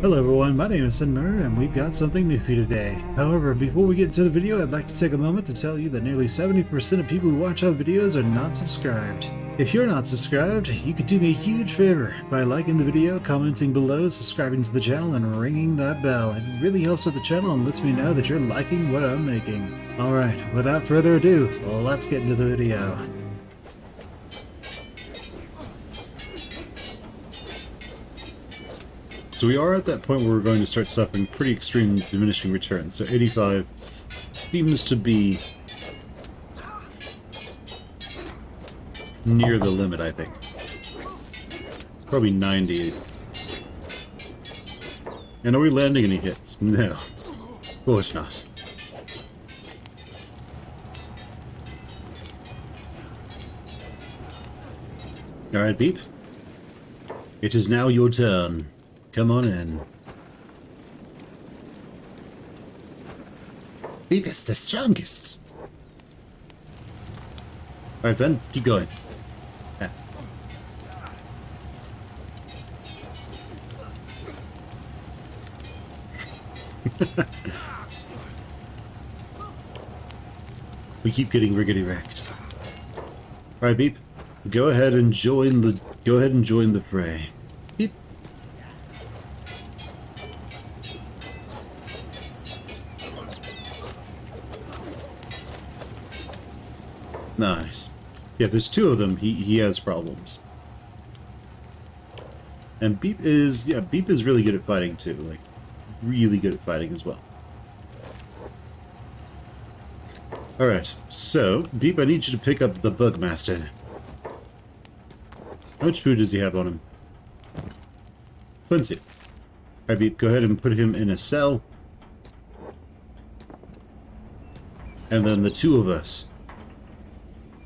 Hello everyone, my name is Muir and we've got something new for you today. However, before we get into the video, I'd like to take a moment to tell you that nearly 70% of people who watch our videos are not subscribed. If you're not subscribed, you could do me a huge favor by liking the video, commenting below, subscribing to the channel, and ringing that bell. It really helps out the channel and lets me know that you're liking what I'm making. Alright, without further ado, let's get into the video. So we are at that point where we're going to start suffering pretty extreme diminishing returns. So 85 seems to be near the limit, I think. Probably 90. And are we landing any hits? No. Of course not. Alright, Beep. It is now your turn. Come on in. Beep is the strongest. Alright, Fen, keep going. Yeah. We keep getting riggedy wrecked. Alright, Beep. Go ahead and join the fray. Beep. Nice. Yeah, if there's two of them, he has problems. And Beep is really good at fighting too, like really good at fighting as well. Alright, so Beep, I need you to pick up the Bugmaster. How much food does he have on him? Plenty. Alright, Beep, go ahead and put him in a cell. And then the two of us,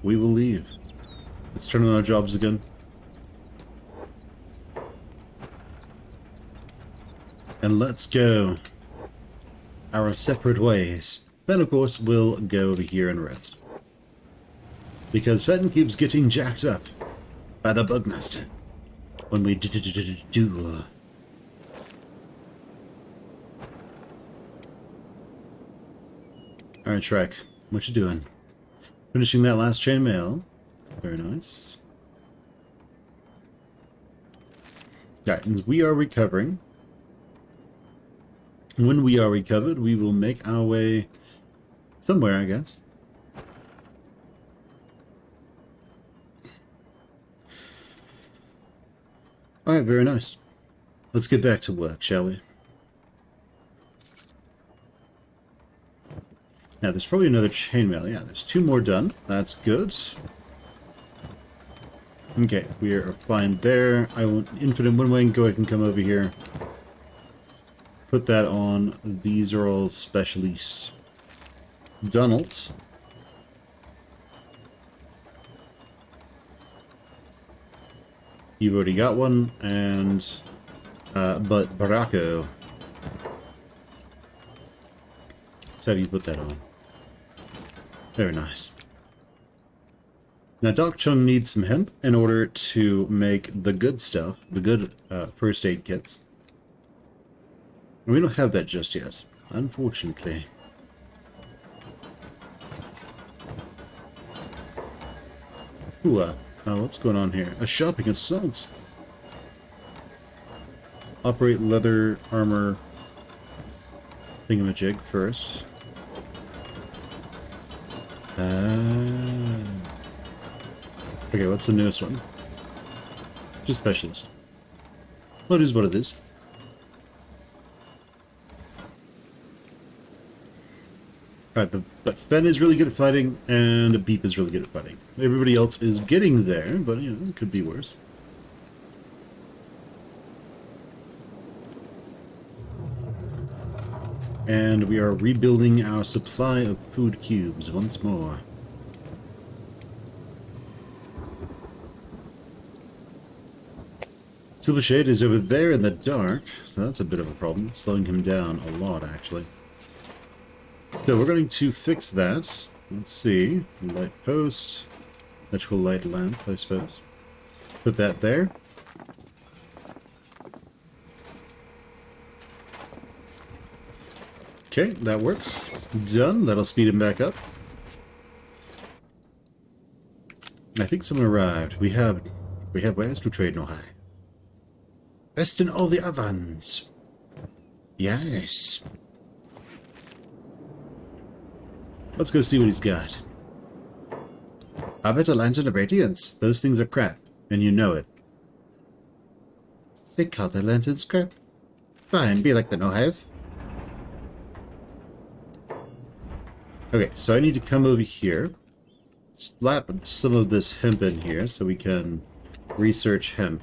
we will leave. Let's turn on our jobs again. And let's go our separate ways. Fen, of course, will go over here and rest. Because Fen keeps getting jacked up by the Bugmaster when we duel. Alright, Shrek, what you doing? Finishing that last chainmail. Very nice. Alright, and we are recovering. When we are recovered, we will make our way somewhere, I guess. Alright, very nice. Let's get back to work, shall we? Now, there's probably another chainmail. Yeah, there's two more done. That's good. Okay, we are fine there. I want infinite wing. Go ahead and come over here. Put that on. These are all specialist Donalds. You've already got one, and but Barako. So how do you put that on? Very nice. Now, Doc Chung needs some hemp in order to make the good stuff, the good first aid kits. And we don't have that just yet, unfortunately. Ooh, what's going on here? A shopping assault. Operate leather armor thingamajig first. Okay, what's the newest one? Just specialist. Well, it is what it is. Alright, but Fen is really good at fighting, and Beep is really good at fighting. Everybody else is getting there, but, you know, it could be worse. And we are rebuilding our supply of food cubes once more. Silver Shade is over there in the dark, so that's a bit of a problem. It's slowing him down a lot, actually. So we're going to fix that. Let's see. Light post. Electrical light lamp, I suppose. Put that there. Okay, that works. Done. That'll speed him back up. I think someone arrived. We have wares to trade, no high. Best in all the others. Yes. Let's go see what he's got. How about a lantern of radiance? Those things are crap, and you know it. They call their lanterns crap. Fine, be like the no-hive. Okay, so I need to come over here, slap some of this hemp in here so we can research hemp.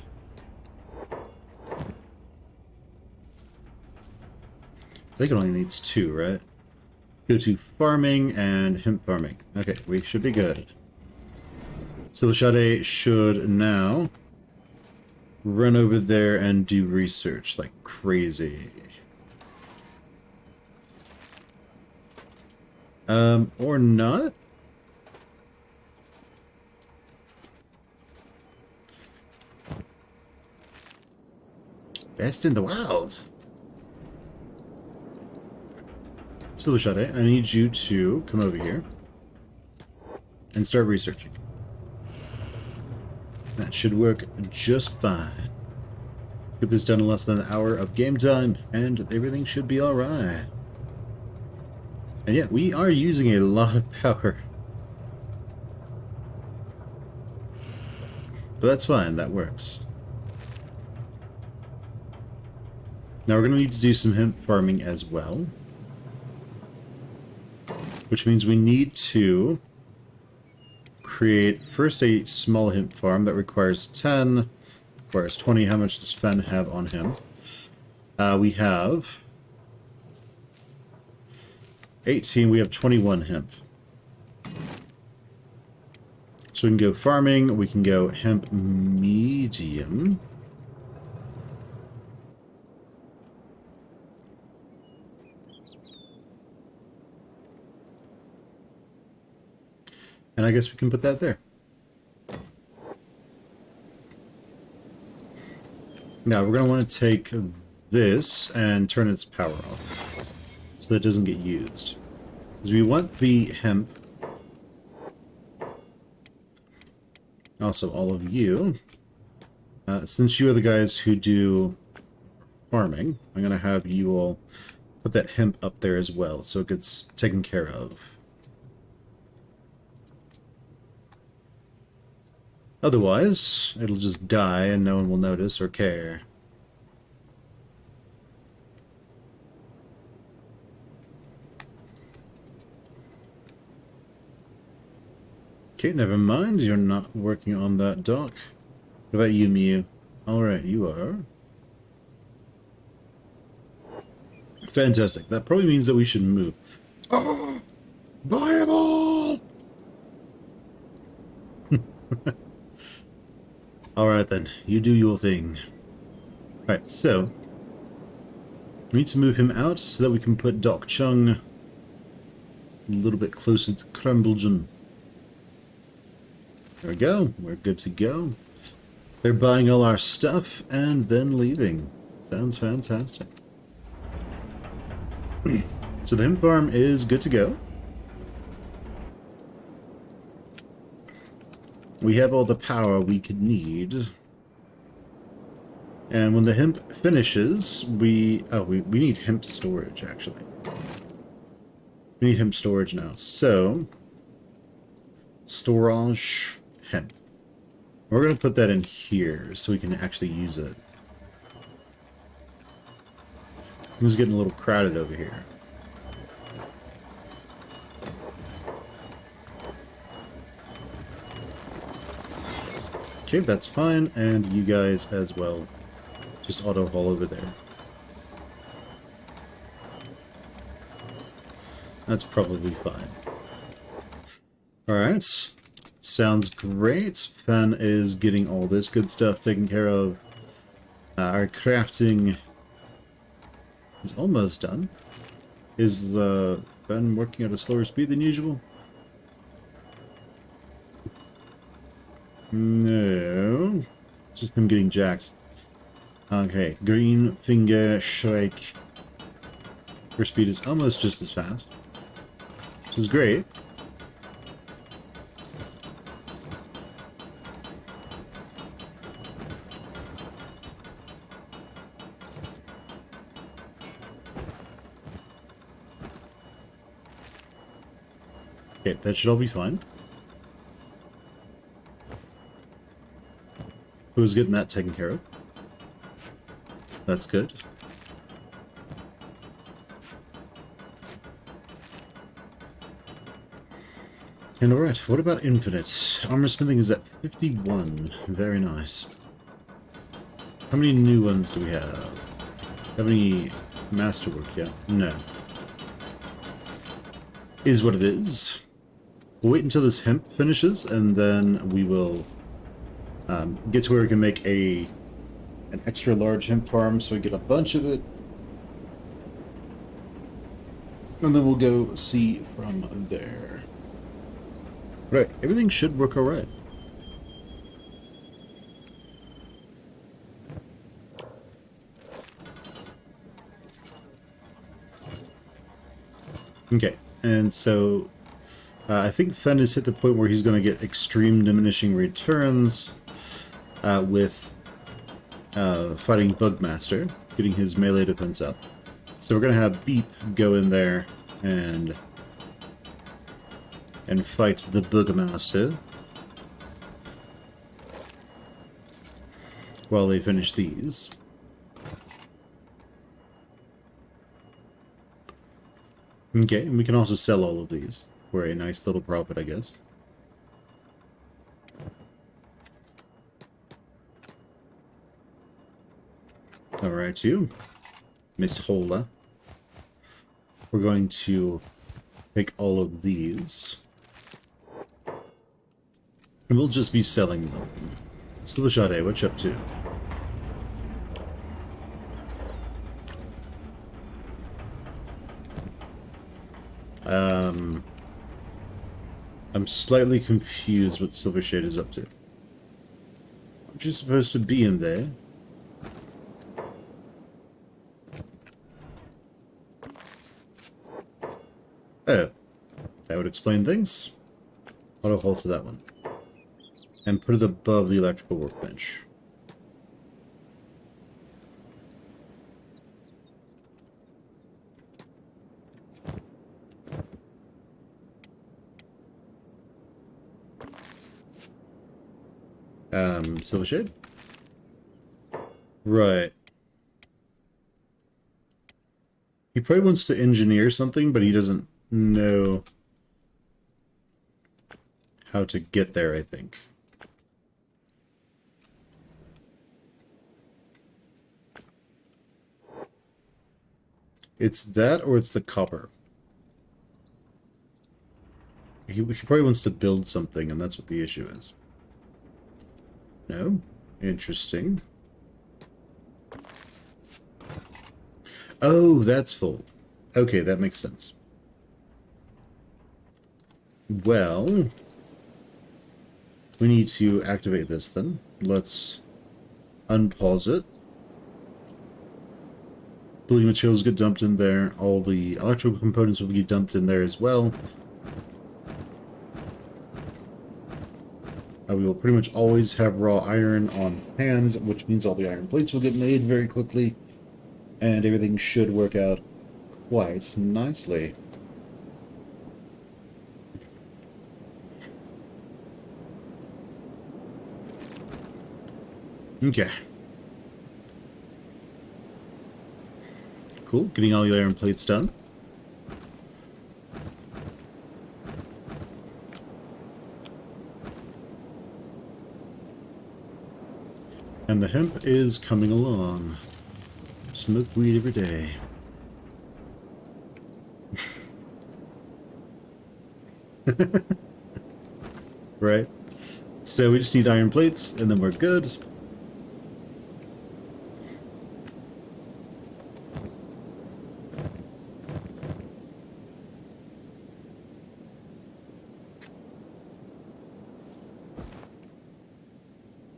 I think it only needs 2, right? Go to farming and hemp farming. Okay, we should be good. So Lashade should now run over there and do research like crazy. Or not? Best in the wild. So Lashade, I need you to come over here and start researching. That should work just fine. Get this done in less than an hour of game time, and everything should be alright. And yeah, we are using a lot of power. But that's fine, that works. Now we're going to need to do some hemp farming as well. Which means we need to create first a small hemp farm that requires 10, requires 20. How much does Fen have on him? We have 18, we have 21 hemp. So we can go farming, we can go hemp medium. And I guess we can put that there. Now we're going to want to take this and turn its power off so that it doesn't get used. Because we want the hemp. Also, all of you. Since you are the guys who do farming, I'm going to have you all put that hemp up there as well so it gets taken care of. Otherwise, it'll just die and no one will notice or care. Okay, never mind. You're not working on that dock. What about you, Muir? Alright, you are. Fantastic. That probably means that we should move. Oh! Buy them all! Alright then, you do your thing. Alright, so we need to move him out so that we can put Doc Chung a little bit closer to Crumbleton. There we go, we're good to go. They're buying all our stuff and then leaving. Sounds fantastic. So the hemp farm is good to go. We have all the power we could need. And when the hemp finishes, we need hemp storage, actually. We need hemp storage now. So, storage hemp. We're going to put that in here so we can actually use it. It's getting a little crowded over here. Okay, that's fine, and you guys as well. Just auto-haul over there. That's probably fine. Alright. Sounds great. Fen is getting all this good stuff taken care of. Our crafting is almost done. Is Fen working at a slower speed than usual? No. It's just him getting jacked. Okay. Green Finger Shrike. Her speed is almost just as fast, which is great. Okay, that should all be fine. Who's getting that taken care of? That's good. And alright, what about Infinite? Armor smithing is at 51. Very nice. How many new ones do we have? Have any masterwork yet? No. Is what it is. We'll wait until this hemp finishes, and then we will get to where we can make an extra large hemp farm, so we get a bunch of it. And then we'll go see from there. Right, everything should work alright. Okay, and so I think Fen has hit the point where he's going to get extreme diminishing returns with fighting Bugmaster, getting his melee defense up. So we're going to have Beep go in there and fight the Bugmaster while they finish these. Okay, and we can also sell all of these for a nice little profit, I guess. Alright, you, Miss Hola. We're going to take all of these. And we'll just be selling them. Slubashade, what you up to? I'm slightly confused what Silvershade is up to. Aren't you supposed to be in there? Oh, that would explain things. Auto halt to that one. And put it above the electrical workbench. Silvershade? Right. He probably wants to engineer something, but he doesn't know how to get there, I think. It's that, or it's the copper. He probably wants to build something, and that's what the issue is. No? Interesting. Oh, that's full. Okay, that makes sense. Well, we need to activate this then. Let's unpause it. Building materials get dumped in there. All the electrical components will be dumped in there as well. We will pretty much always have raw iron on hand, which means all the iron plates will get made very quickly, and everything should work out quite nicely. Okay. Cool, getting all the iron plates done. And the hemp is coming along. Smoke weed every day. Right? So we just need iron plates, and then we're good.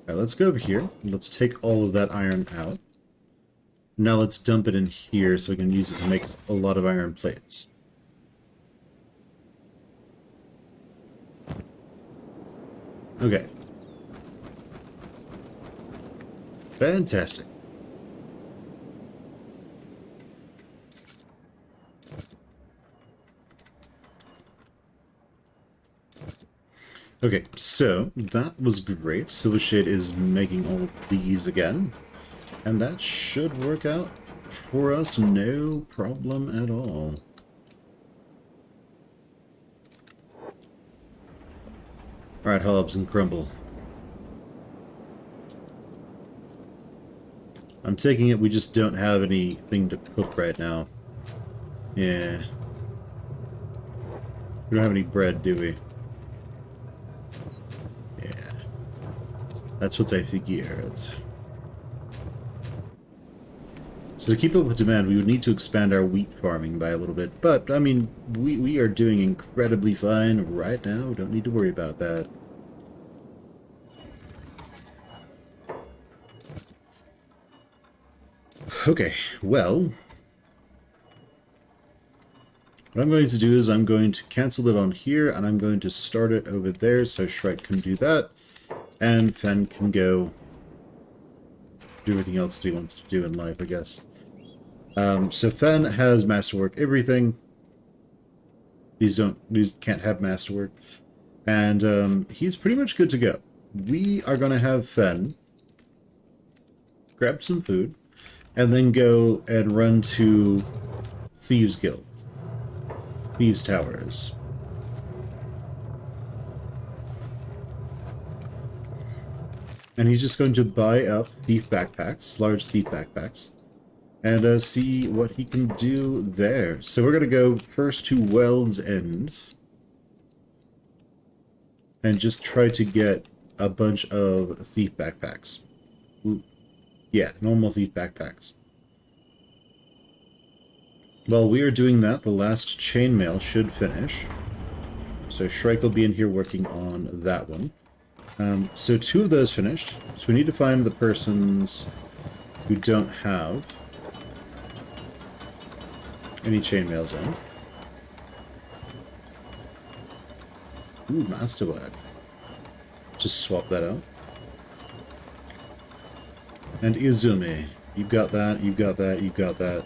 Alright, let's go over here. Let's take all of that iron out. Now let's dump it in here so we can use it to make a lot of iron plates. Okay. Fantastic. Okay, so that was great. Silvershade is making all of these again. And that should work out for us, no problem at all. Alright, Hobbs and Crumble. I'm taking it we just don't have anything to cook right now. Yeah. We don't have any bread, do we? Yeah. That's what I figured. So to keep up with demand, we would need to expand our wheat farming by a little bit. But, I mean, we are doing incredibly fine right now. We don't need to worry about that. Okay, well, what I'm going to do is I'm going to cancel it on here, and I'm going to start it over there so Shrike can do that, and Fen can go do everything else that he wants to do in life, I guess. So Fen has Masterwork everything. These can't have Masterwork. And he's pretty much good to go. We are going to have Fen grab some food, and then go and run to Thieves Guilds. Thieves Towers. And he's just going to buy up thief backpacks, large thief backpacks, and see what he can do there. So we're going to go first to Weld's End and just try to get a bunch of thief backpacks. Yeah, normal thief backpacks. While we are doing that, the last chainmail should finish. So Shrike will be in here working on that one. So 2 of those finished. So we need to find the persons who don't have any chainmails on. Ooh, masterwork. Just swap that out. And Izumi. You've got that, you've got that, you've got that.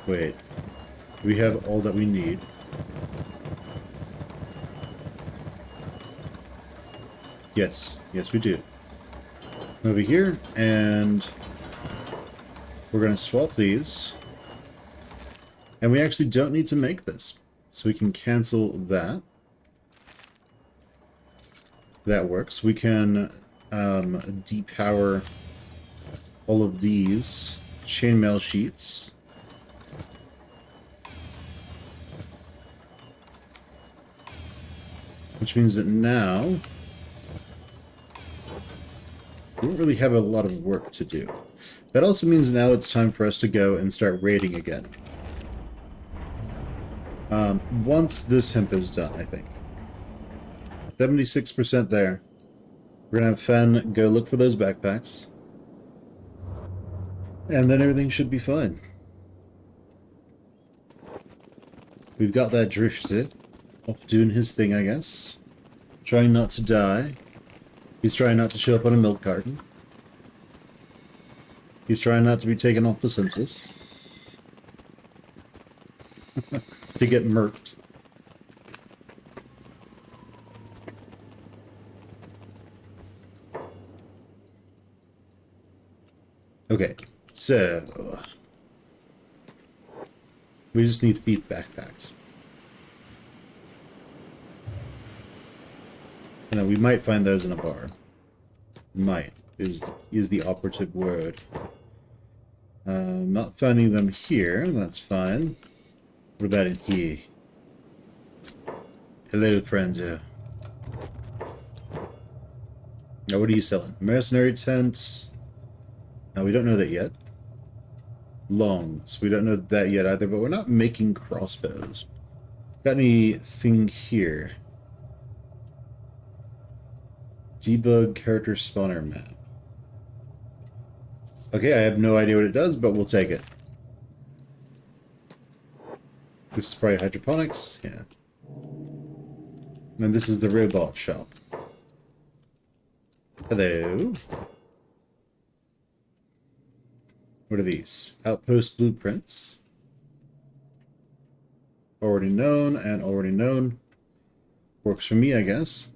Wait. Do we have all that we need? Yes. Yes, we do. Over here, and we're going to swap these. And we actually don't need to make this. So we can cancel that. That works. We can depower all of these chainmail sheets. Which means that now we don't really have a lot of work to do. That also means now it's time for us to go and start raiding again. Once this hemp is done, I think. 76% there. We're going to have Fen go look for those backpacks. And then everything should be fine. We've got that drifted. Off doing his thing, I guess. Trying not to die. He's trying not to show up on a milk carton. He's trying not to be taken off the census. To get murked. Okay, so we just need thief backpacks. And then we might find those in a bar. Might is the operative word. Not finding them here, that's fine. What about in here? Hello, friend. Now, what are you selling? Mercenary tents. Now, we don't know that yet. Longs. We don't know that yet either, but we're not making crossbows. Got anything here? – Debug character spawner map. Okay, I have no idea what it does, but we'll take it. This is probably hydroponics, yeah. And this is the robot shop. Hello. What are these? Outpost blueprints. Already known and already known. Works for me, I guess.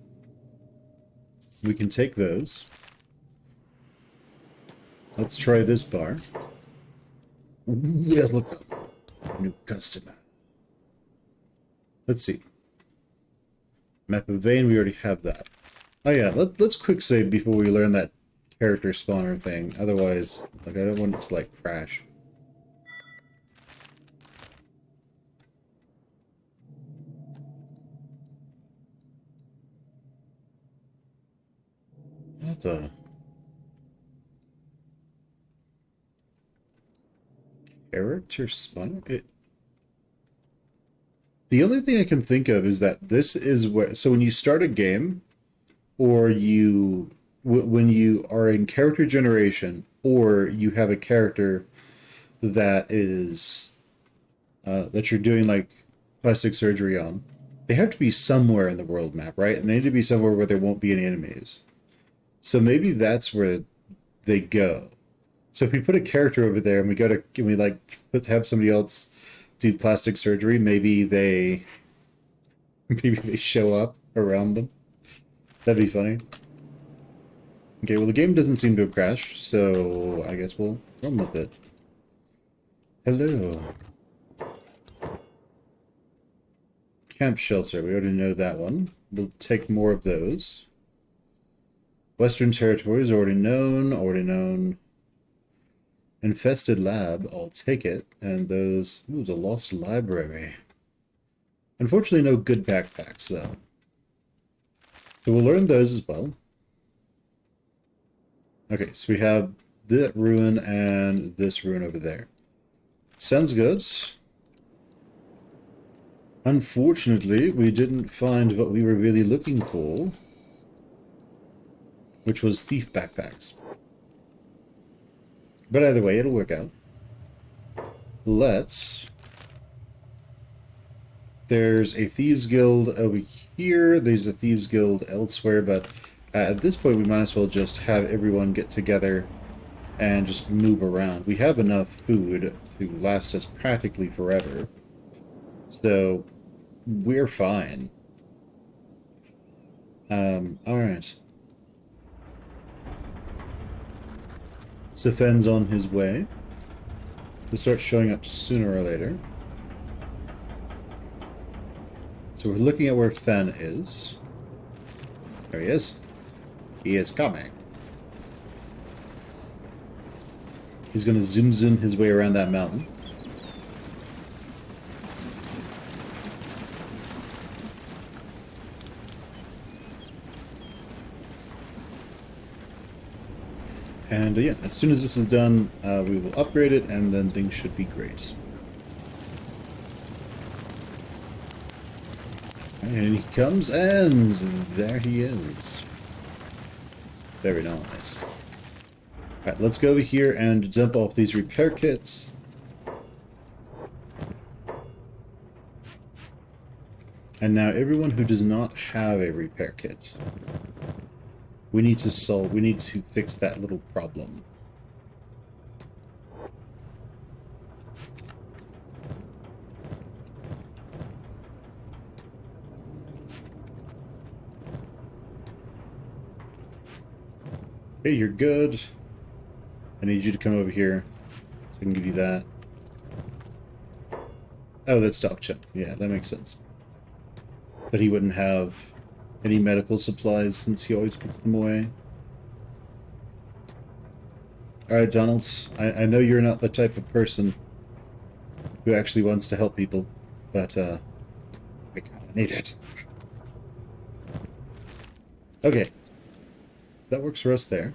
We can take those. Let's try this bar. Welcome, new customer. Let's see. Map of Vein, we already have that. Oh yeah, let's quick save before we learn that character spawner thing. Otherwise, like, I don't want it to, like, crash. What the... Character spawner? The only thing I can think of is that this is where... So when you start a game, or you... when you are in character generation, or you have a character that is... that you're doing, like, plastic surgery on, they have to be somewhere in the world map, right? And they need to be somewhere where there won't be any enemies. So maybe that's where they go. So if we put a character over there and we go to, and we like have somebody else do plastic surgery, maybe they show up around them. That'd be funny. Okay, well the game doesn't seem to have crashed, so I guess we'll run with it. Hello. Camp shelter, we already know that one. We'll take more of those. Western Territories, already known, already known. Infested lab, I'll take it. And those... Ooh, the lost library. Unfortunately, no good backpacks, though. So we'll learn those as well. Okay, so we have that ruin and this ruin over there. Sounds good. Unfortunately, we didn't find what we were really looking for, which was thief backpacks. But either way, it'll work out. Let's... There's a Thieves Guild over here. There's a Thieves Guild elsewhere, but at this point we might as well just have everyone get together and just move around. We have enough food to last us practically forever. So, we're fine. Alright. So Fen's on his way. He'll start showing up sooner or later. So we're looking at where Fen is. There he is. He is coming. He's going to zoom his way around that mountain. And yeah, as soon as this is done, we will upgrade it, and then things should be great. And he comes, and there he is. Very nice. Alright, let's go over here and dump off these repair kits. And now everyone who does not have a repair kit, we need to fix that little problem. Okay, you're good. I need you to come over here so I can give you that. Oh, that's Doc Chip. Yeah, that makes sense. But he wouldn't have any medical supplies since he always puts them away. Alright, Donald. I know you're not the type of person who actually wants to help people, but we kinda need it. Okay. That works for us there.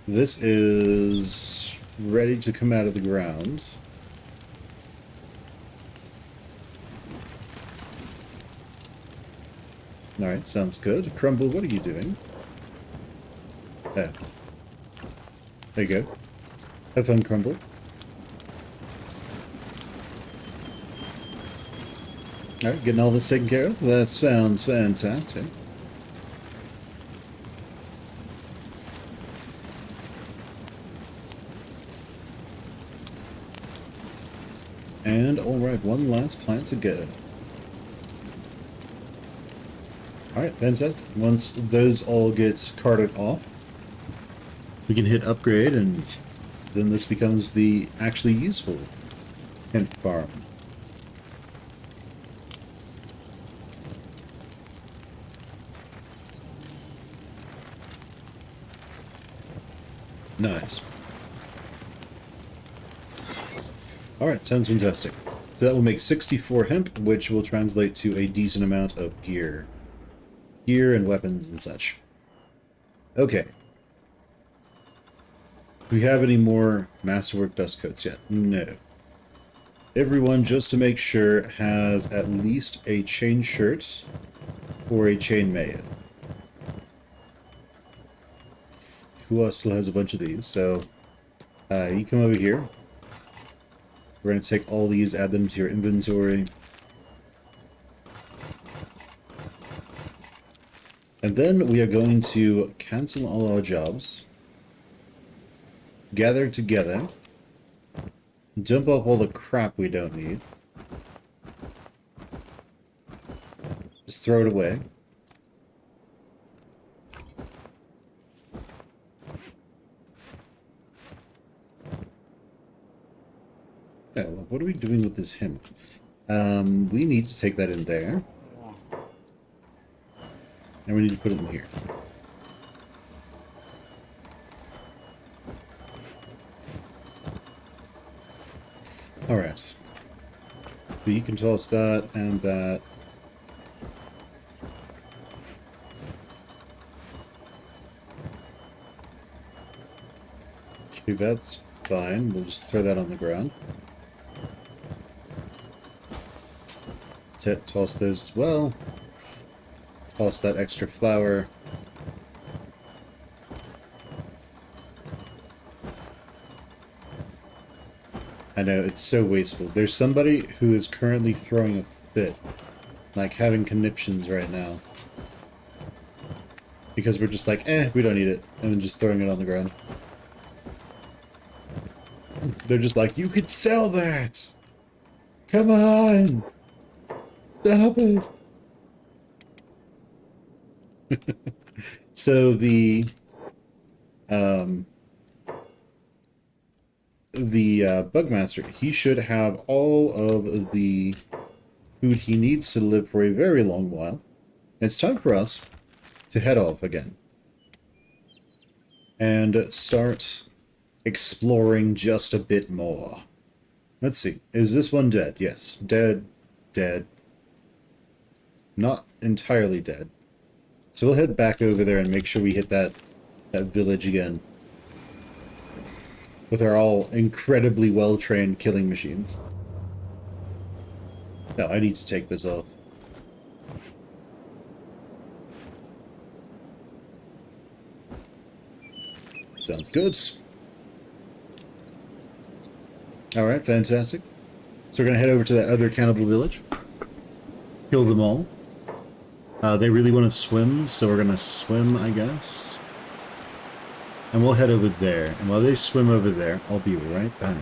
This is ready to come out of the ground. Alright, sounds good. Crumble, what are you doing? Oh. There you go. Have fun, Crumble. Alright, getting all this taken care of. That sounds fantastic. And alright, one last plant to go. Alright, fantastic. Once those all get carted off, we can hit upgrade, and then this becomes the actually useful hemp farm. Nice. Alright, sounds fantastic. So that will make 64 hemp, which will translate to a decent amount of gear. Gear and weapons and such. Okay. Do we have any more Masterwork dust coats yet? No. Everyone, just to make sure, has at least a chain shirt or a chain mail. Who else still has a bunch of these? So, you come over here. We're going to take all these, add them to your inventory. And then we are going to cancel all our jobs. Gather together. Dump off all the crap we don't need. Just throw it away. Yeah, well, what are we doing with this hemp? We need to take that in there. And we need to put it in here. Alright. So you can toss that and that. Okay, that's fine. We'll just throw that on the ground. Toss those as well. Toss that extra flour. I know, it's so wasteful. There's somebody who is currently throwing a fit. Like, having conniptions right now. Because we're just like, we don't need it. And then just throwing it on the ground. They're just like, you could sell that! Come on! Stop it! So the Bugmaster, he should have all of the food he needs to live for a very long while. It's time for us to head off again. And start exploring just a bit more. Let's see. Is this one dead? Yes. Dead. Dead. Not entirely dead. So we'll head back over there and make sure we hit that village again. With our all incredibly well-trained killing machines. No, I need to take this off. Sounds good. Alright, fantastic. So we're going to head over to that other cannibal village. Kill them all. They really want to swim, so we're going to swim, I guess. And we'll head over there. And while they swim over there, I'll be right back.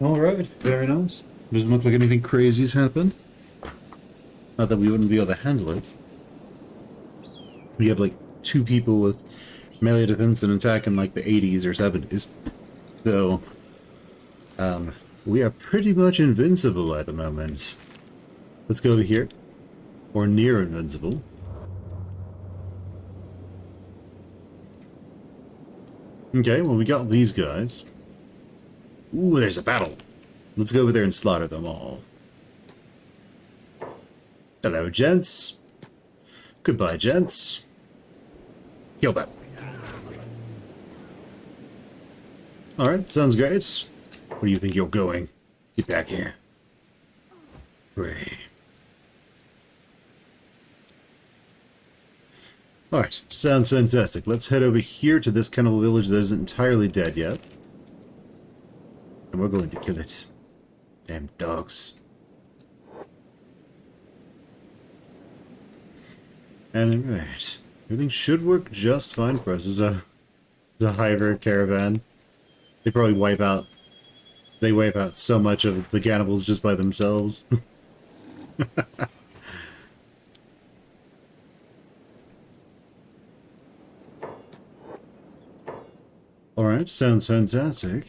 Alright, very nice. Doesn't look like anything crazy's happened. Not that we wouldn't be able to handle it. We have like 2 people with melee defense and attack in like the 80s or 70s. So, we are pretty much invincible at the moment. Let's go over here. Or near invincible. Okay, well we got these guys. Ooh, there's a battle. Let's go over there and slaughter them all. Hello, gents. Goodbye, gents. Kill them. Alright, sounds great. Where do you think you're going? Get back here. Hooray. Alright, sounds fantastic. Let's head over here to this cannibal village that isn't entirely dead yet. And we're going to kill it. Damn dogs. And right. Everything should work just fine for us. There's a hiver caravan. They probably wipe out so much of the cannibals just by themselves. Alright, sounds fantastic.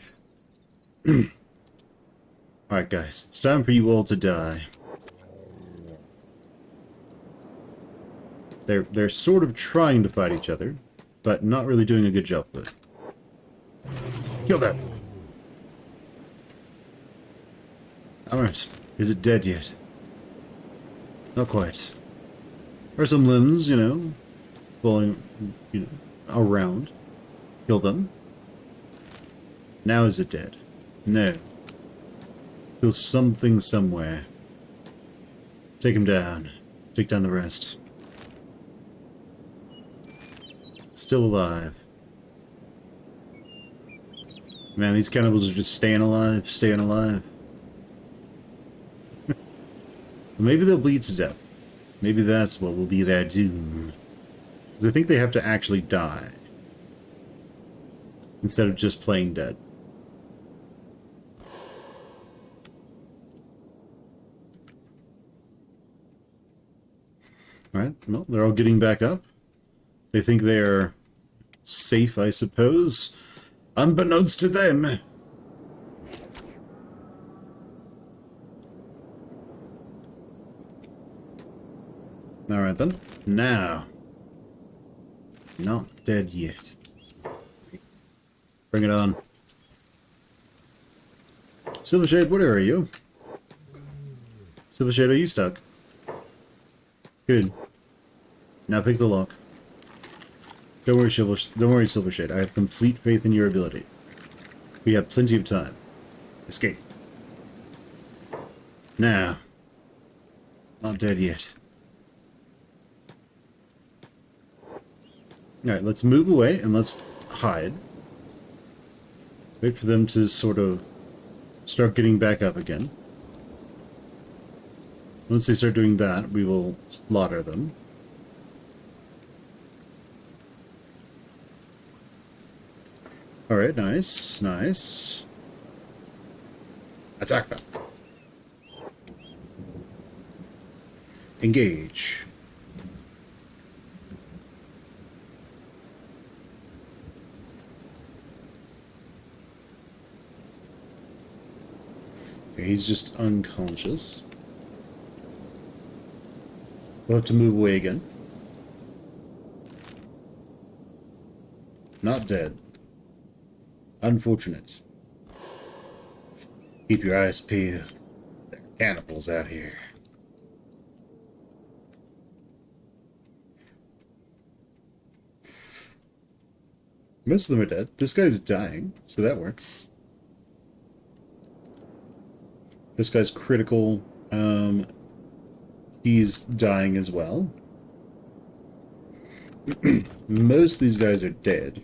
Alright guys, it's time for you all to die. They're sort of trying to fight each other, but not really doing a good job with it. Kill them! Alright, is it dead yet? Not quite. There are some limbs, you know, falling, you know, around. Kill them. Now is it dead? No. Feel something somewhere. Take him down. Take down the rest. Still alive. Man, these cannibals are just staying alive, staying alive. Maybe they'll bleed to death. Maybe that's what will be their doom. Because I think they have to actually die. Instead of just playing dead. Alright, well, they're all getting back up. They think they are safe, I suppose. Unbeknownst to them. Alright then. Now. Not dead yet. Bring it on. Silvershade, where are you? Silvershade, are you stuck? Good. Now pick the lock. Don't worry, Silvershade. I have complete faith in your ability. We have plenty of time. Escape. Now. Not dead yet. Alright, let's move away and let's hide. Wait for them to sort of start getting back up again. Once they start doing that, we will slaughter them. Alright, nice, nice. Attack them. Engage. Okay, he's just unconscious. We'll have to move away again. Not dead. Unfortunate. Keep your eyes peeled. There are cannibals out here. Most of them are dead. This guy's dying, so that works. This guy's critical. He's dying as well. Most of these guys are dead.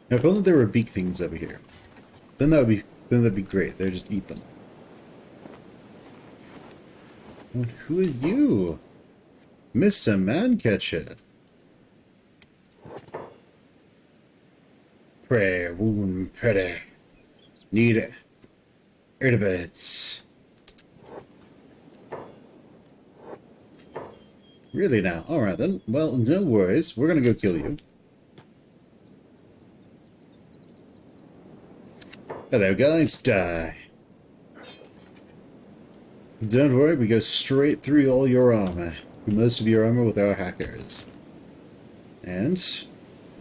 Now, if only there were beak things over here, then that'd be great. They'd just eat them. Who are you? Mr. Mancatcher. Prayer, wound, predator. Need Ertibets. Really now? Alright then. Well, no worries. We're gonna go kill you. Hello guys, die. Don't worry, we go straight through all your armor. Most of your armor with our hackers. And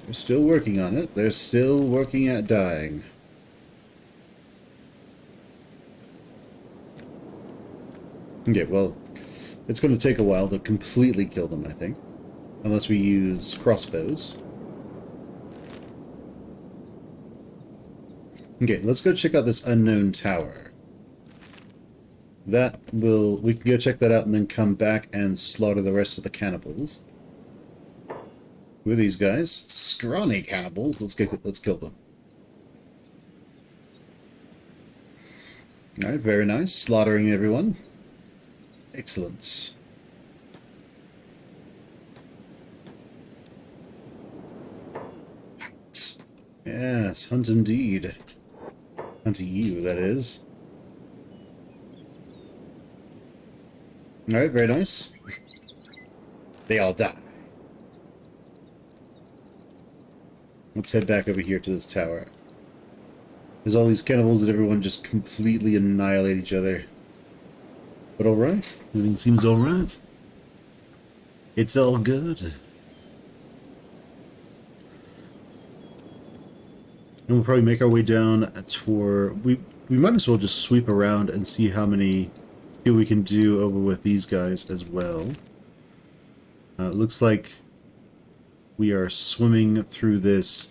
they're still working on it. They're still working at dying. Okay, well, it's going to take a while to completely kill them, I think. Unless we use crossbows. Okay, let's go check out this unknown tower. We can go check that out and then come back and slaughter the rest of the cannibals. Who are these guys? Scrawny cannibals. Let's kill them. Alright, very nice. Slaughtering everyone. Excellent. Yes, hunt indeed. Hunt you, that is. Alright, very nice. They all die. Let's head back over here to this tower. There's all these cannibals that everyone just completely annihilate each other. But alright. Everything seems alright. It's all good. And we'll probably make our way down toward... We might as well just sweep around and see how many... See what we can do over with these guys as well. It looks like we are swimming through this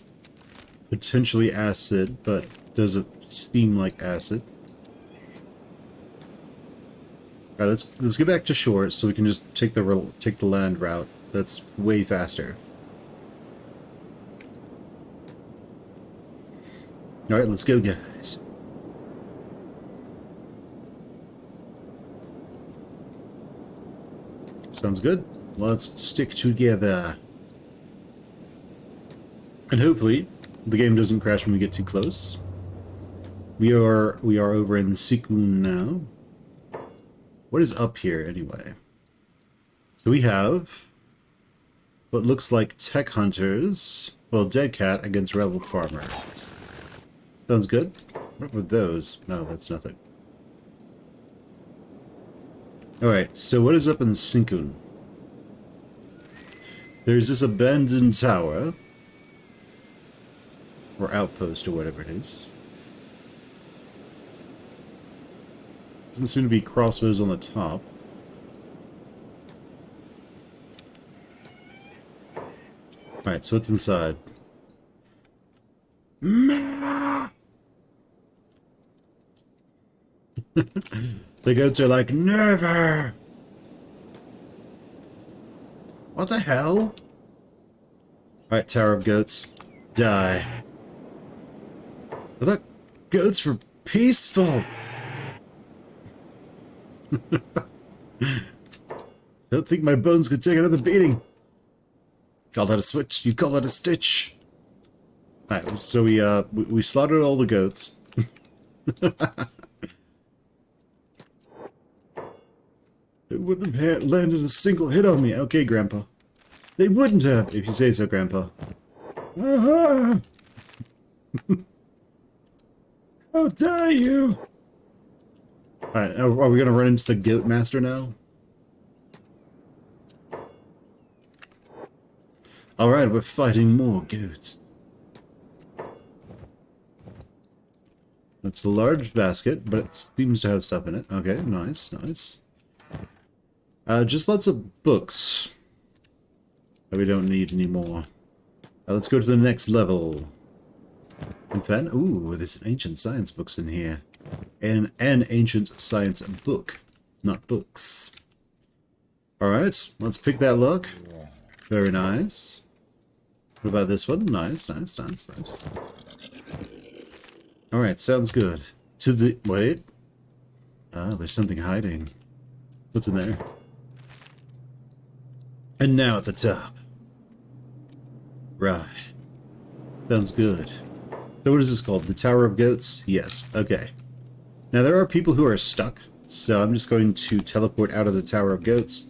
potentially acid, but doesn't seem like acid. Alright, let's get back to shore so we can just take the land route. That's way faster. Alright, let's go, guys. Sounds good. Let's stick together. And hopefully the game doesn't crash when we get too close. We are over in Sikun now. What is up here anyway? So we have what looks like tech hunters. Well, dead cat against rebel farmers. Sounds good. What were those? No, that's nothing. Alright, so what is up in Sinkun? There's this abandoned tower. Or outpost, or whatever it is. Doesn't seem to be crossbows on the top. Alright, so what's inside? The goats are like, never! What the hell? Alright, Tower of Goats. Die. I thought goats were peaceful! Don't think my bones could take another beating. Call that a switch, you call that a stitch. Alright, so we slaughtered all the goats. They wouldn't have landed a single hit on me. Okay, Grandpa. They wouldn't have, if you say so, Grandpa. How dare you? Alright, are we gonna run into the Goat Master now? Alright, we're fighting more goats. It's a large basket, but it seems to have stuff in it. Okay, nice, nice. Just lots of books that we don't need anymore. Let's go to the next level. And Fen, ooh, there's ancient science books in here. And an ancient science book, not books. Alright, let's pick that lock. Very nice. What about this one? Nice, nice, nice, nice. Alright, sounds good. To the... wait. Oh, there's something hiding. What's in there? And now at the top. Right. Sounds good. So what is this called? The Tower of Goats? Yes. Okay. Now there are people who are stuck, so I'm just going to teleport out of the Tower of Goats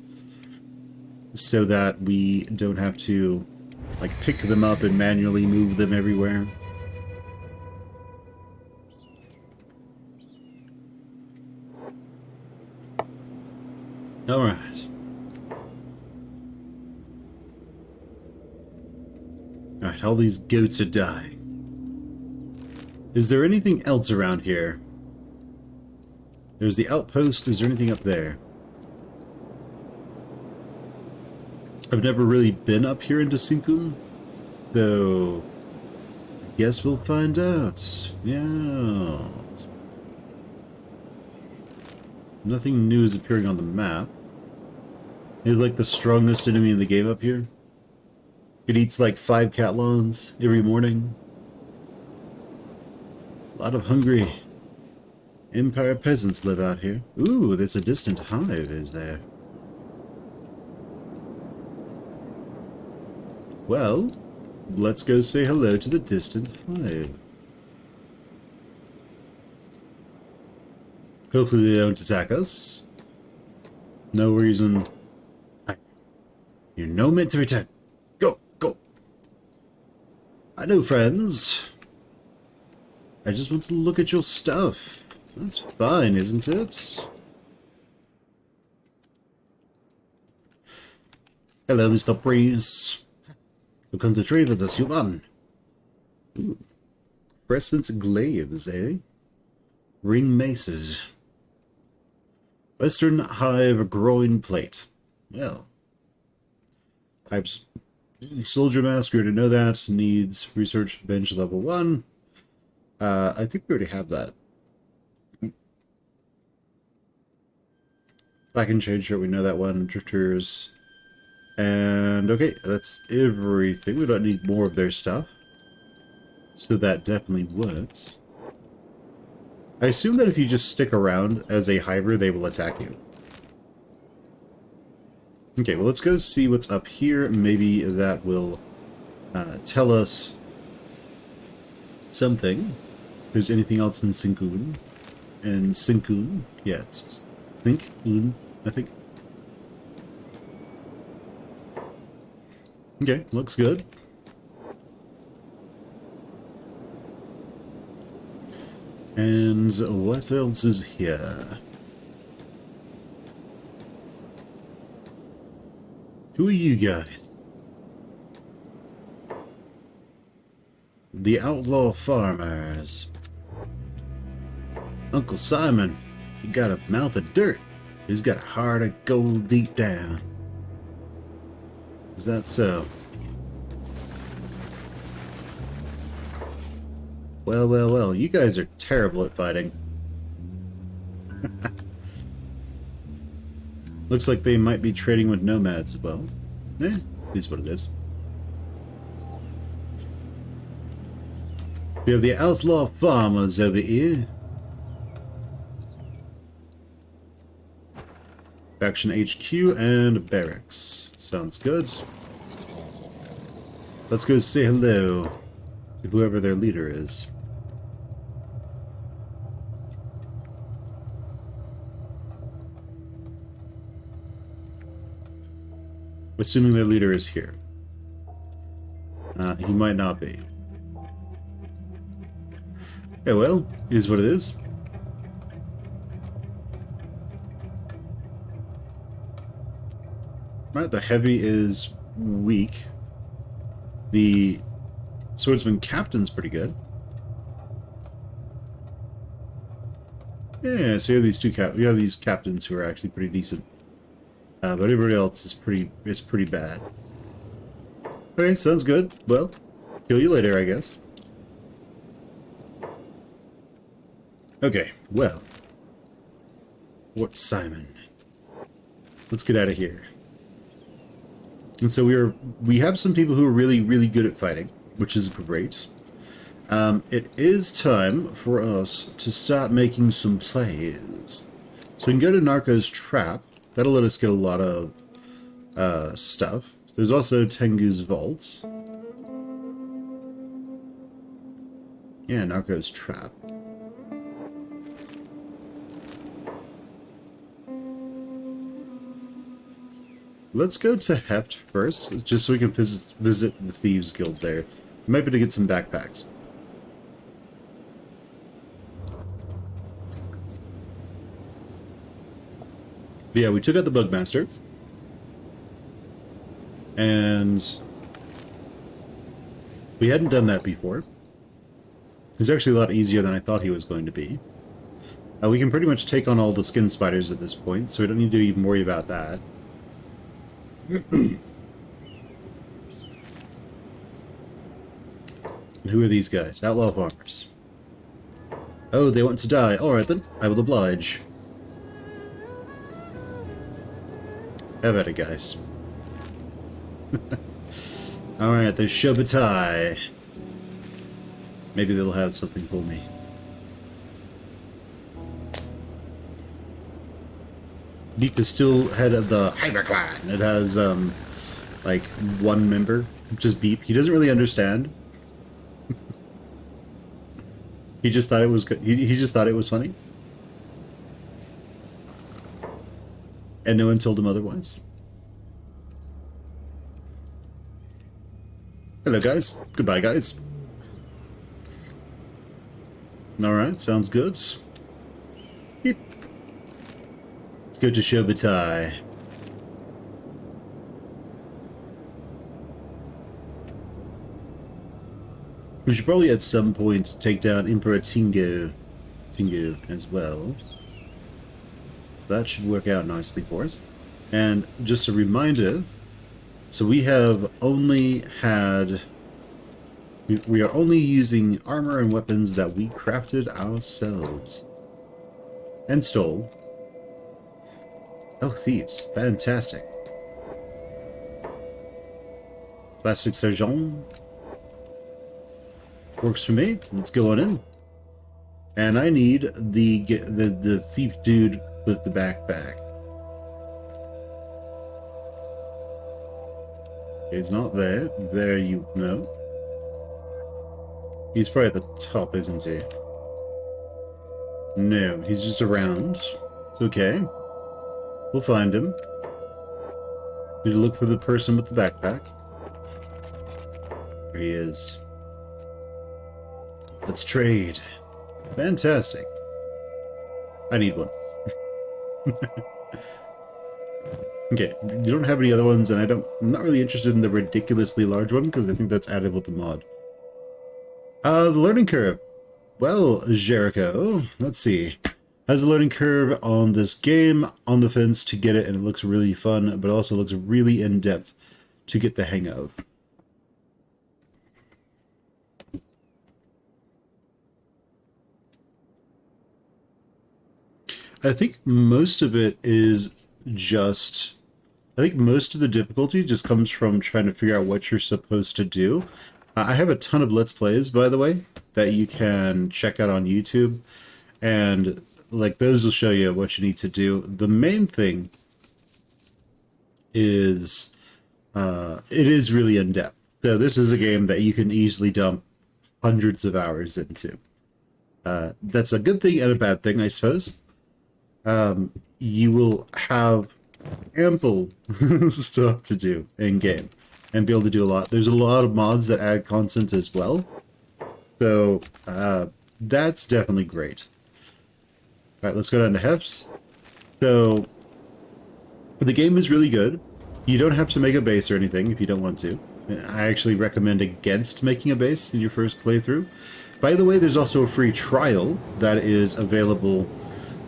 so that we don't have to like pick them up and manually move them everywhere. Alright. Alright, all these goats are dying. Is there anything else around here? There's the outpost. Is there anything up there? I've never really been up here into Sinkun, so I guess we'll find out. Yeah. Nothing new is appearing on the map. He's like the strongest enemy in the game up here. It eats like 5 catlons every morning. A lot of hungry Empire peasants live out here. Ooh, there's a distant hive, is there? Well, let's go say hello to the distant hive. Hopefully they don't attack us. No reason. You're no meant to return. Go, go. I know, friends. I just want to look at your stuff. That's fine, isn't it? Hello, Mr. Breeze. You come to trade with us, human. Ooh. Crescent glaives, eh? Ring maces. Western hive groin plate. Well. Pipes. Soldier mask, we already know that. Needs research bench level 1. I think we already have that. Black and shade shirt, we know that one. Drifters. And okay, that's everything. We don't need more of their stuff. So that definitely works. I assume that if you just stick around as a hiver, they will attack you. Okay, well, let's go see what's up here. Maybe that will tell us something. If there's anything else in Sinkun. And Sinkun, yeah, it's Sinkun, I think. Okay, looks good. And what else is here? Who are you guys? The Outlaw Farmers. Uncle Simon, he got a mouth of dirt. He's got a heart of gold deep down. Is that so? Well, well, well, you guys are terrible at fighting. Looks like they might be trading with nomads as well. Eh, is what it is. We have the outlaw farmers over here. Faction HQ and barracks. Sounds good. Let's go say hello to whoever their leader is. Assuming their leader is here. He might not be. Yeah, well, is what it is. Right, the heavy is weak. The swordsman captain's pretty good. Yeah, so you have these you have these captains who are actually pretty decent. But everybody else is pretty bad. Okay, sounds good. Well, kill you later, I guess. Okay, well. Fort Simon. Let's get out of here. And so we have some people who are really, really good at fighting, which is great. It is time for us to start making some plays. So we can go to Narco's Trap. That'll let us get a lot of stuff. There's also Tengu's Vaults. Yeah, Narco's Trap. Let's go to Hept first, just so we can visit the Thieves Guild there. We might be able to get some backpacks. But yeah, we took out the Bugmaster. And we hadn't done that before. It's actually a lot easier than I thought he was going to be. We can pretty much take on all the skin spiders at this point, so we don't need to even worry about that. And who are these guys? Outlaw farmers. Oh, they want to die. Alright then, I will oblige. Have at it, guys. Alright, there's Shobatai. Maybe they'll have something for me. Deep is still head of the Hyper Clan. It has, like, one member, just Beep. He doesn't really understand. He just thought it was he just thought it was funny. And no one told him otherwise. Hello, guys. Goodbye, guys. Alright, sounds good. Beep. Let's go to Shobatai. We should probably at some point take down Emperor Tingo as well. That should work out nicely for us. And just a reminder, so we have only had... We are only using armor and weapons that we crafted ourselves. And stole. Oh, thieves. Fantastic. Plastic Sergeant. Works for me. Let's go on in. And I need the thief dude with the backpack. He's not there. There you know. He's probably at the top, isn't he? No, he's just around. It's okay. We'll find him. Need to look for the person with the backpack. There he is. Let's trade. Fantastic. I need one. Okay, you don't have any other ones, and I'm not really interested in the ridiculously large one, because I think that's added with the mod. The learning curve. Well, Jericho, let's see. Has a learning curve on this game, on the fence to get it, and it looks really fun, but also looks really in-depth to get the hang of. I think most of it is just... I think most of the difficulty just comes from trying to figure out what you're supposed to do. I have a ton of Let's Plays, by the way, that you can check out on YouTube. And, like, those will show you what you need to do. The main thing is... it is really in-depth. So this is a game that you can easily dump hundreds of hours into. That's a good thing and a bad thing, I suppose. You will have ample stuff to do in-game and be able to do a lot. There's a lot of mods that add content as well. So, that's definitely great. Alright, let's go down to Hefts. So, the game is really good. You don't have to make a base or anything if you don't want to. I actually recommend against making a base in your first playthrough. By the way, there's also a free trial that is available.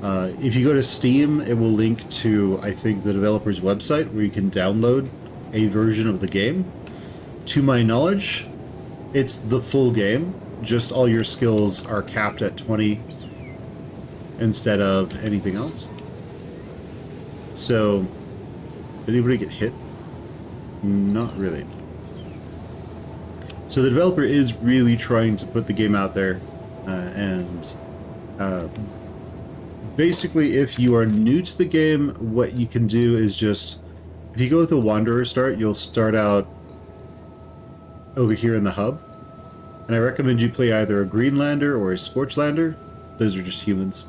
If you go to Steam, it will link to, I think, the developer's website where you can download a version of the game. To my knowledge, it's the full game, just all your skills are capped at 20 instead of anything else. So, did anybody get hit? Not really. So the developer is really trying to put the game out there and basically, if you are new to the game, what you can do is just, if you go with a Wanderer start, you'll start out over here in the hub. And I recommend you play either a Greenlander or a Scorchlander. Those are just humans.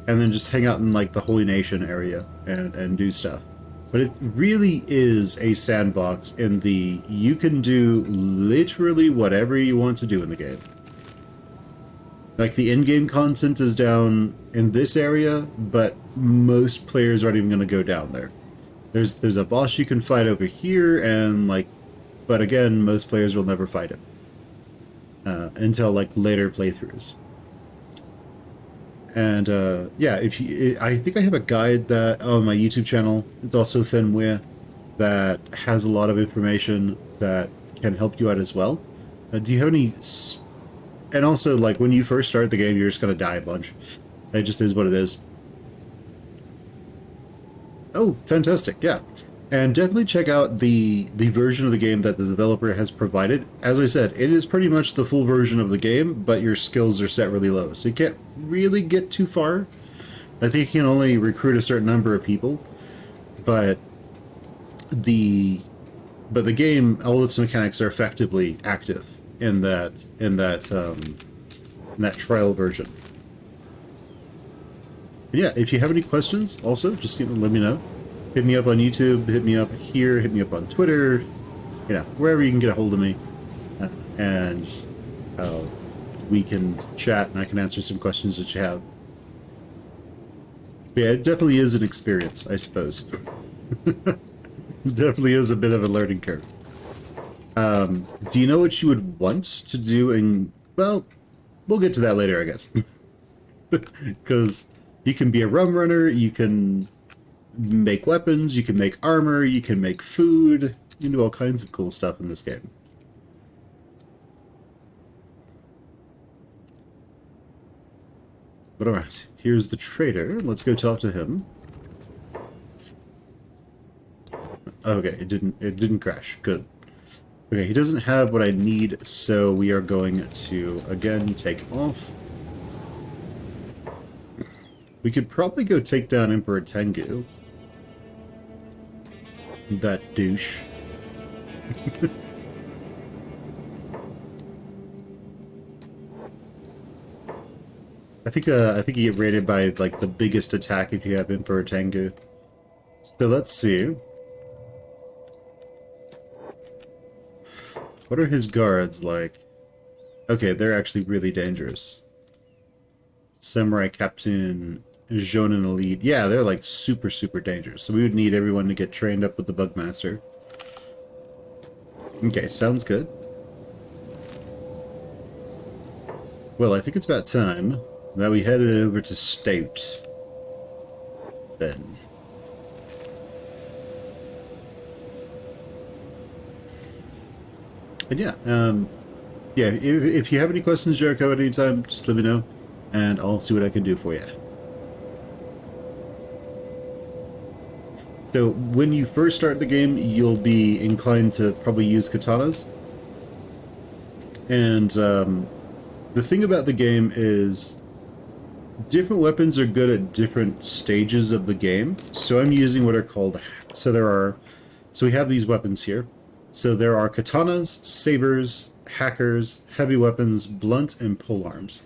And then just hang out in like the Holy Nation area and do stuff. But it really is a sandbox in the you can do literally whatever you want to do in the game. Like the in-game content is down in this area, but most players aren't even going to go down there. There's a boss you can fight over here, and like, but again, most players will never fight it until like later playthroughs. And yeah, if you, I think I have a guide that on my YouTube channel. It's also Fen Muir, that has a lot of information that can help you out as well. Do you have any? And also, like when you first start the game, you're just gonna die a bunch. It just is what it is. Oh, fantastic! Yeah, and definitely check out the version of the game that the developer has provided. As I said, it is pretty much the full version of the game, but your skills are set really low, so you can't really get too far. I think you can only recruit a certain number of people, but the game, all its mechanics are effectively active in that trial version. But yeah, if you have any questions, also just let me know. Hit me up on YouTube, hit me up here, hit me up on Twitter, you know, wherever you can get a hold of me, and we can chat and I can answer some questions that you have. But yeah, it definitely is an experience, I suppose. Definitely is a bit of a learning curve. Do you know what you would want to do? And well, we'll get to that later, I guess. Because you can be a rum runner, you can make weapons, you can make armor, you can make food, you can do all kinds of cool stuff in this game. But alright, here's the trader. Let's go talk to him. Okay, it didn't crash. Good. Okay, he doesn't have what I need, so we are going to again take off. We could probably go take down Emperor Tengu. That douche. I think you get rated by like the biggest attack if you have Emperor Tengu. So let's see. What are his guards like? Okay, they're actually really dangerous. Samurai Captain, Jonin Elite. Yeah, they're like super, super dangerous. So we would need everyone to get trained up with the Bugmaster. Okay, sounds good. Well, I think it's about time that we headed over to Stout. Then. And yeah, yeah, if you have any questions, Jericho, at any time, just let me know, and I'll see what I can do for you. So, when you first start the game, you'll be inclined to probably use katanas. And the thing about the game is different weapons are good at different stages of the game. So I'm using what are called... So we have these weapons here. So there are katanas, sabers, hackers, heavy weapons, blunt, and polearms.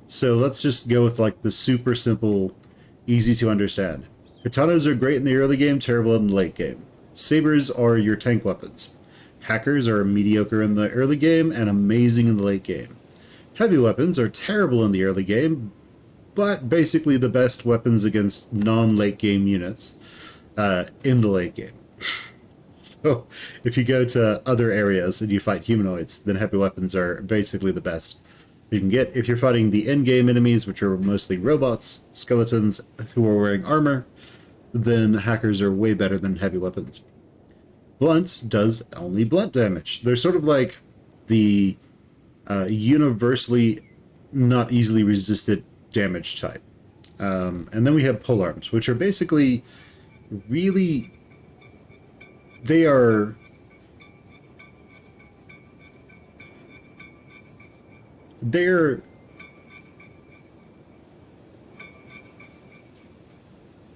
So let's just go with like the super simple, easy to understand. Katanas are great in the early game, terrible in the late game. Sabers are your tank weapons. Hackers are mediocre in the early game and amazing in the late game. Heavy weapons are terrible in the early game, but basically the best weapons against non-late game units in the late game. So, if you go to other areas and you fight humanoids, then heavy weapons are basically the best you can get. If you're fighting the end-game enemies, which are mostly robots, skeletons who are wearing armor, then hackers are way better than heavy weapons. Blunt does only blunt damage. They're sort of like the universally not easily resisted damage type. And then we have polearms, which are basically really... They're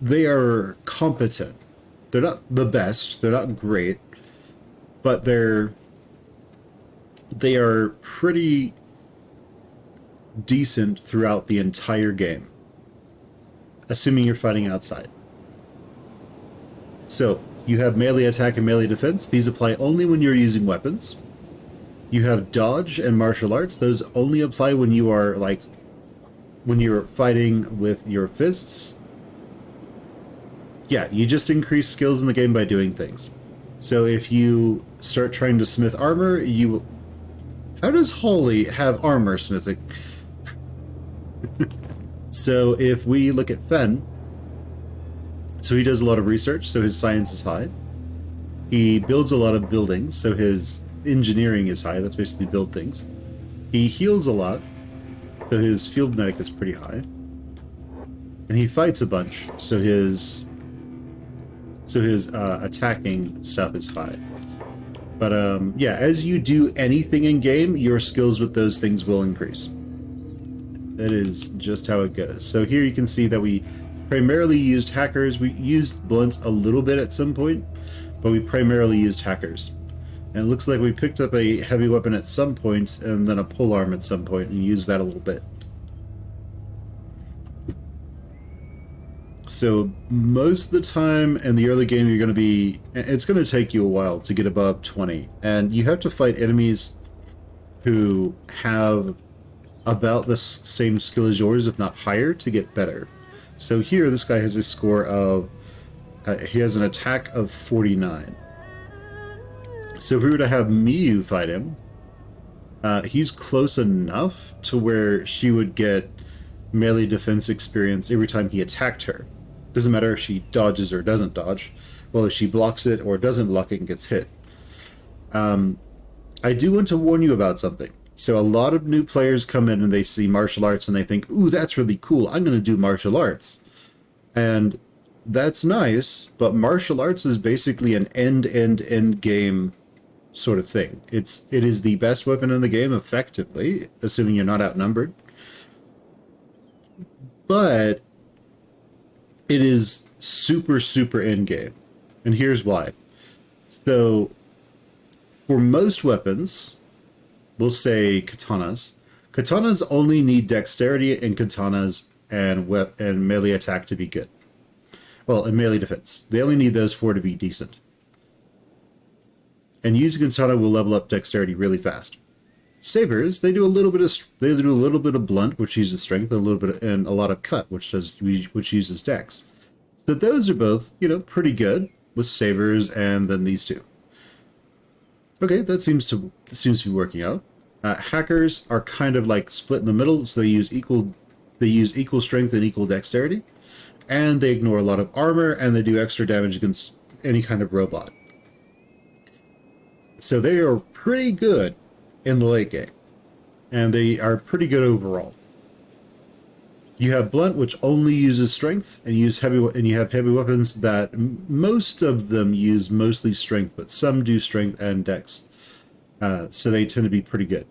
they are competent. They're not the best, they're not great, but they are pretty decent throughout the entire game, assuming you're fighting outside. So you have melee attack and melee defense. These apply only when you're using weapons. You have dodge and martial arts. Those only apply when you are when you're fighting with your fists. Yeah, you just increase skills in the game by doing things. So if you start trying to smith armor, you... How does Holly have armor smithing? So if we look at Fen, so he does a lot of research, so his science is high. He builds a lot of buildings, so his engineering is high. That's basically build things. He heals a lot, so his field medic is pretty high. And he fights a bunch, so his attacking stuff is high. But yeah, as you do anything in game, your skills with those things will increase. That is just how it goes. So here you can see that we primarily used hackers. We used blunts a little bit at some point, but we primarily used hackers. And it looks like we picked up a heavy weapon at some point and then a polearm at some point and used that a little bit. So most of the time in the early game, you're going to be... It's going to take you a while to get above 20. And you have to fight enemies who have about the same skill as yours, if not higher, to get better. So here, this guy has a score of... he has an attack of 49. So if we were to have Miu fight him, he's close enough to where she would get melee defense experience every time he attacked her. Doesn't matter if she dodges or doesn't dodge. Well, if she blocks it or doesn't block it and gets hit. I do want to warn you about something. So a lot of new players come in and they see martial arts and they think, ooh, that's really cool. I'm going to do martial arts. And that's nice, but martial arts is basically an end game sort of thing. It is the best weapon in the game, effectively, assuming you're not outnumbered. But it is super, super end game. And here's why. So for most weapons, we'll say katanas. Katanas only need dexterity and katanas and melee attack to be good. Well, and melee defense. They only need those four to be decent. And using katana will level up dexterity really fast. Sabers, they do a little bit of blunt, which uses strength, and a lot of cut, which uses dex. So those are both, pretty good with sabers, and then these two. Okay, that seems to be working out. Hackers are kind of like split in the middle, so they use equal strength and equal dexterity, and they ignore a lot of armor, and they do extra damage against any kind of robot. So they are pretty good in the late game, and they are pretty good overall. You have blunt, which only uses strength, and you have heavy weapons that most of them use mostly strength, but some do strength and dex. So they tend to be pretty good.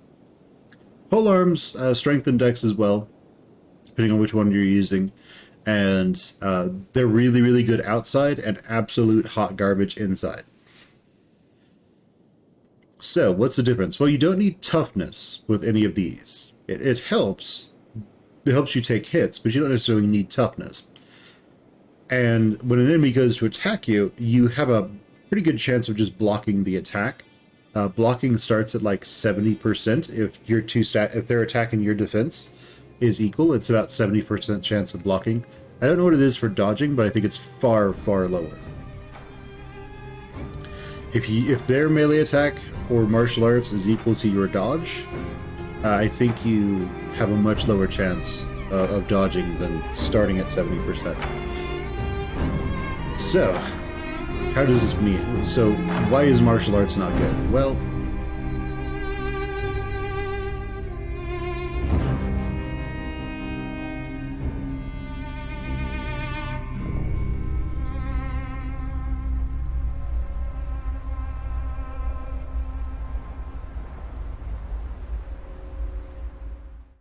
Polearms, strength and dex as well, depending on which one you're using. And they're really, really good outside and absolute hot garbage inside. So, what's the difference? Well, you don't need toughness with any of these. It helps. It helps you take hits, but you don't necessarily need toughness. And when an enemy goes to attack you, you have a pretty good chance of just blocking the attack. Blocking starts at like 70%. If their attack and your defense is equal, it's about 70% chance of blocking. I don't know what it is for dodging, but I think it's far, far lower. If their melee attack or martial arts is equal to your dodge, I think you have a much lower chance of dodging than starting at 70%. So, how does this mean? So, why is martial arts not good? Well,